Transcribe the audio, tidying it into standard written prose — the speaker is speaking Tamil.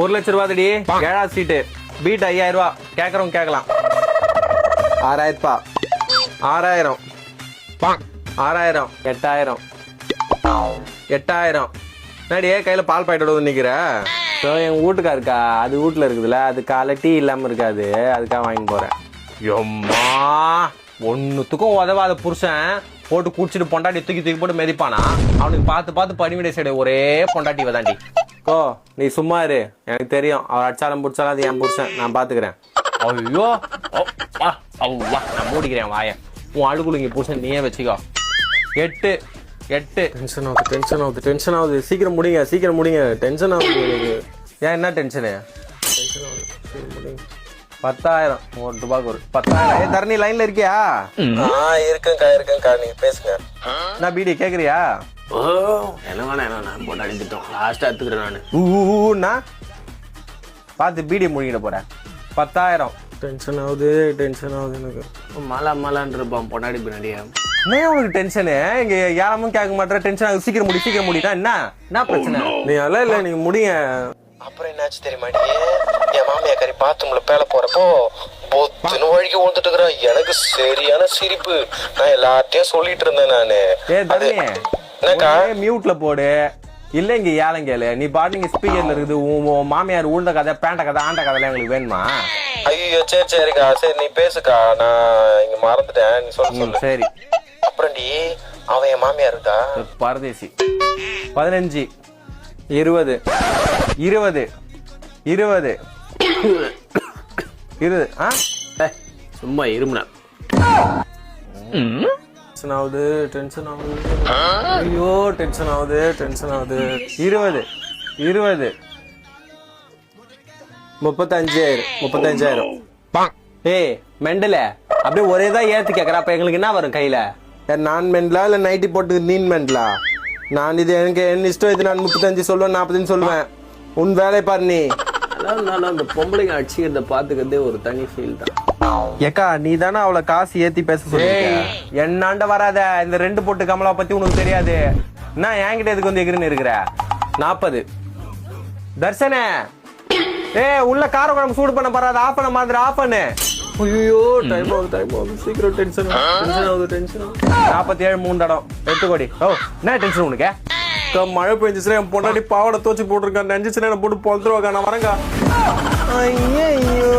1,00,000 7வது சீட்டு பீட் 5000 ரூபா கேக்குறவங்க கேட்கலாம் 6000 பா 6000 6000 8000 8000 என்னடியே கையில பால் பாக்கெட்டோட நிக்கிற எங்க வீட்டுக்காருக்கா அது வீட்டுல இருக்குதுல்ல அது காலை டீ இல்லாம இருக்காது அதுக்காக வாங்கி போறேன் எம்மா ஒன்னுத்துக்கும் உதவாத புருஷன் போட்டு குடிச்சிட்டு பொண்டாட்டி தூக்கி போட்டு மிதிப்பானா அவனுக்கு பார்த்து பணிவிடை சைடு ஒரே பொண்டாட்டி வதாண்டி ஓ நீ சும்மா இரு எனக்கு தெரியும் அவர் அடிச்சாலும் பிடிச்சாலும் அது என் புருஷன் நான் பாத்துக்கிறேன் ஐயோ நான் மூடிக்கிறேன் வாய உன் அழுகுலுங்க புருஷன் நீயே வச்சுக்கோ 8 டென்ஷன் ஆகுது சீக்கிரம் முடிங்க டென்ஷன் ஆகுது எனக்கு ஏன் என்ன டென்ஷனு 10,000 ₹1 ஒரு 10,000 தரணி லைன்ல இருக்கியா இருக்கேன்க்கா நீங்க பேசுங்க நான் பீடி கேக்குறியா என்ன போட்டு அடித்துட்டோம் லாஸ்டா எடுத்துக்கிறேன் நான் பார்த்து பீடி முடிக்கிட போறேன் 10,000 டென்ஷன் ஆகுது எனக்கு மலான்னு இருப்பான் பொன்னாடி பின்னாடியா என்ன உனக்கு டென்ஷனு இங்க யாரமும் கேட்க மாட்டேன் டென்ஷன் ஆகுது சீக்கிரம் முடிட்டா என்ன பிரச்சனை நீ அதெல்லாம் இல்ல நீங்க முடிங்க அப்புறம் என்னாச்சு தெரியுமா என் மாமியா கறி பாத்ரூம்ல பேல போறப்போ பொத்துன்னு வழிக்கு வந்துட்டு இருக்கிறேன் எனக்கு சரியான சிரிப்பு நான் எல்லார்ட்டையும் சொல்லிட்டு இருந்தேன் நானு மியூட்ல போடு இல்ல இங்க ஏலங்கேளு நீ பாட்டு இங்க ஸ்பீக்கர்ல இருக்குது உன் மாமியார் உழுந்த கதை பேண்ட கதை ஆண்ட கதை எங்களுக்கு வேணுமா ஐயோ சரிக்கா சரி நீ பேசுக்கா நான் இங்க மறந்துட்டேன் நீ சொல்லு சரி அப்புறம்டி அவன் என் மாமியார் இருக்கா பரதேசி 15 20 சும்மா இருமுனா டென்ஷன் ஆகுது ஐயோ டென்ஷன் ஆகுது 20 35,000 ஏய் மெண்டல அப்படியே ஒரே தான் ஏத்து கேக்குறா அப்ப எங்களுக்கு என்ன வரும் கையில நான் மெண்டலா இல்ல நைட்டி போட்டு நீன் மெண்டலா நான் இது எனக்கு என்ன இஷ்டம் இது நான் 35 சொல்லுவேன் 40 சொல்லுவேன் உன் வேலை பாரு நீ அந்த பொம்பளைங்க அடிச்சுக்கிறத பாத்துக்கிறதே ஒரு தனி ஃபீல் தான் ஏக்கா நீ தானே அவளை காசு ஏத்தி பேச சொல்லிருக்க என்னாண்ட வராத இந்த 2 போட்டு கமலா பத்தி உனக்கு தெரியாது நான் என்கிட்ட எதுக்கு வந்து எகிரின்னு இருக்கிற 40 தர்சனே உள்ள கார குழம்பு சூடு பண்ண போறாது ஆஃப் பண்ண மாதிரி ஆஃப் பண்ணு ஐயோ டைம் ஆகுது சீக்கிரம் டென்ஷன் ஆகுது 47 3 தடம் 8 கோடி என்ன டென்ஷன் உனக்கு மழை பெஞ்சிச்சுன்னா என் பொண்டாடி பாவாடை தோச்சு போட்டிருக்கேன் நெஞ்சிச்சுன்னா என்ன போட்டு பொழுதுருவாக்கா நான் வரேங்க ஐயோ